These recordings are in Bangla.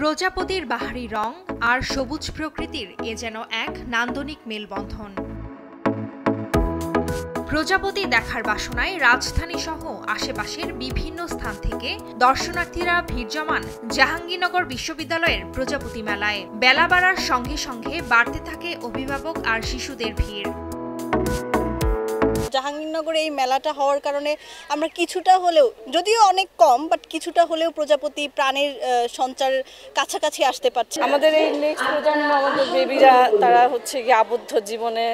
প্রজাপতির বাহারি রং আর সবুজ প্রকৃতির এ যেন এক নান্দনিক মেলবন্ধন। প্রজাপতি দেখার বাসনায় রাজধানী সহ আশেপাশের বিভিন্ন স্থান থেকে দর্শনার্থীরা ভিড় জমান জাহাঙ্গীরনগর বিশ্ববিদ্যালয়ের প্রজাপতি মেলায়। বেলা বাড়ার সঙ্গে সঙ্গে বাড়তে থাকে অভিভাবক আর শিশুদের ভিড়। জাহাঙ্গীরনগরে এই মেলাটা হওয়ার কারণে আমরা কিছুটা হলেও, যদিও অনেক কম, বাট কিছুটা হলেও প্রজাপতি প্রাণের সঞ্চার কাছাকাছি আসতে পারছে। আমাদের এই নেক্সট প্রজন্ম, আমাদের বেবিরা, তারা হচ্ছে গিয়ে আবদ্ধ জীবনে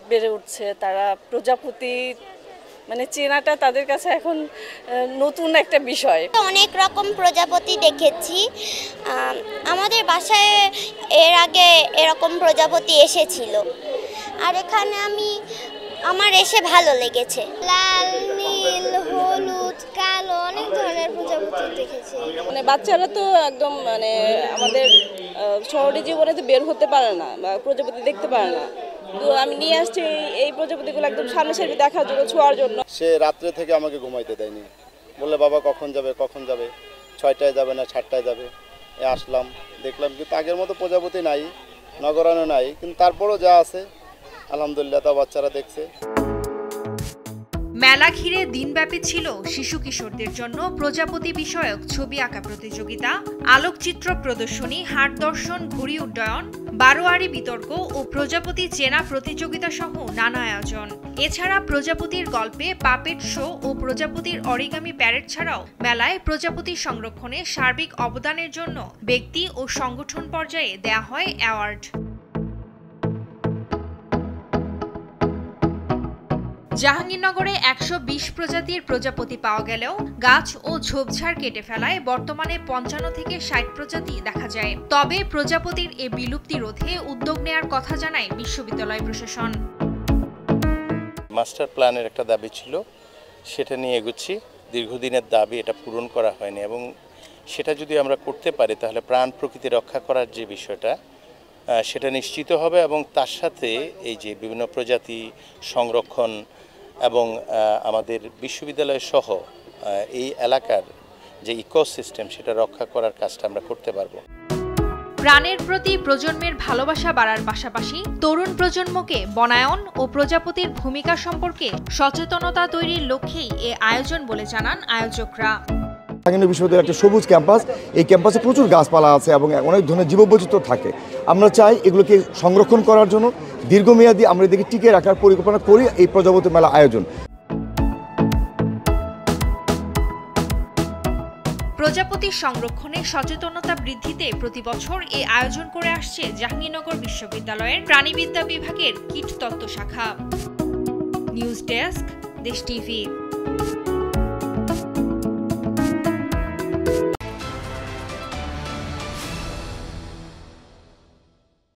বেড়ে উঠছে। তারা প্রজাপতি মানে চেনাটা তাদের কাছে এখন নতুন একটা বিষয়। অনেক রকম প্রজাপতি দেখেছি। আমাদের বাসায় এর আগে এরকম প্রজাপতি এসেছিল, আর এখানে আমার এসে ভালো লেগেছে। লাল, নীল, হলুদ, কালো অনেক ধরনের প্রজাপতি দেখেছি। মানে বাচ্চারা তো একদম মানে আমাদের শহরে জীবনে তো বের হতে পারে না বা প্রজাপতি দেখতে পারে না, তো আমি নিয়ে আসছি এই প্রজাপতিগুলো একদম সামনাসামনি দেখার জন্য, ছোঁয়ার জন্য। সে রাত্রে থেকে আমাকে ঘুমাইতে দেয়নি, বললে বাবা কখন যাবে, 6টায় যাবে না 7টায় যাবে। আসলাম, দেখলাম কিন্তু আগের মতো প্রজাপতি নাই, নগরানো নাই, কিন্তু তারপরও যা আছে আলহামদুলিল্লাহ তা বাচ্চারা দেখছে। মেলা ঘিরে দিনব্যাপী ছিল শিশু কিশোরদের জন্য প্রজাপতি বিষয়ক ছবি আঁকা প্রতিযোগিতা, আলোকচিত্র প্রদর্শনী, হাট দর্শন, ঘুড়ি উড্ডয়ন, বারোয়ারি বিতর্ক ও প্রজাপতি চেনা প্রতিযোগিতা সহ নানা আয়োজন। এছাড়া প্রজাপতির গল্পে পাপেট শো ও প্রজাপতির অরিগামি প্যারেড ছাড়াও মেলায় প্রজাপতি সংরক্ষণে সার্বিক অবদানের জন্য ব্যক্তি ও সংগঠন পর্যায়ে দেয়া হয় অ্যাওয়ার্ড। জাহাঙ্গীরনগরে 120 প্রজাতির প্রজাপতি পাওয়া গেলেও গাছ ও ঝোপঝাড় কেটে ফেলায় বর্তমানে 55 থেকে 60 প্রজাতি দেখা যায়। তবে প্রজাপতির এ বিলুপ্তি রোধে উদ্যোগ নেয়ার কথা জানায় বিশ্ববিদ্যালয় প্রশাসন। মাস্টার প্ল্যানের একটা দাবি ছিল, সেটা নিয়ে এগুচ্ছি। দীর্ঘদিনের দাবি, এটা পূরণ করা হয়নি, এবং সেটা যদি আমরা করতে পারি তাহলে প্রাণ প্রকৃতি রক্ষা করার যে বিষয়টা সেটা নিশ্চিত হবে, এবং তার সাথে এই যে বিভিন্ন প্রজাতি সংরক্ষণ এবং আমাদের বিশ্ববিদ্যালয় সহ এই এলাকার যে ইকোসিস্টেম সেটা রক্ষা করার কাজটা আমরা করতে পারবো। প্রাণের প্রতি প্রজন্মের ভালোবাসা বাড়ার পাশাপাশি তরুণ প্রজন্মকে বনায়ন ও প্রজাপতির ভূমিকা সম্পর্কে সচেতনতা তৈরির লক্ষ্যেই এ আয়োজন বলে জানান আয়োজকরা। জাহাঙ্গীরনগর বিশ্ববিদ্যালয়ের একটা সবুজ ক্যাম্পাস, এই ক্যাম্পাসে প্রচুর গাছপালা আছে এবং অনেক ধরনের জীববৈচিত্র্য থাকে। আমরা চাই এগুলোকে সংরক্ষণ করার জন্য দীর্ঘমেয়াদী আমরা এদিকে টিকিয়ে রাখার পরিকল্পনা করি এই প্রজাপতি মেলা আয়োজন। প্রজাপতি সংরক্ষণে সচেতনতা বৃদ্ধিতে প্রতি বছর এ আয়োজন করে আসছে জাহাঙ্গীরনগর বিশ্ববিদ্যালয়ের প্রাণীবিদ্যা বিভাগের কীটতত্ত্ব শাখা। নিউজ ডেস্ক, দেশ টিভি।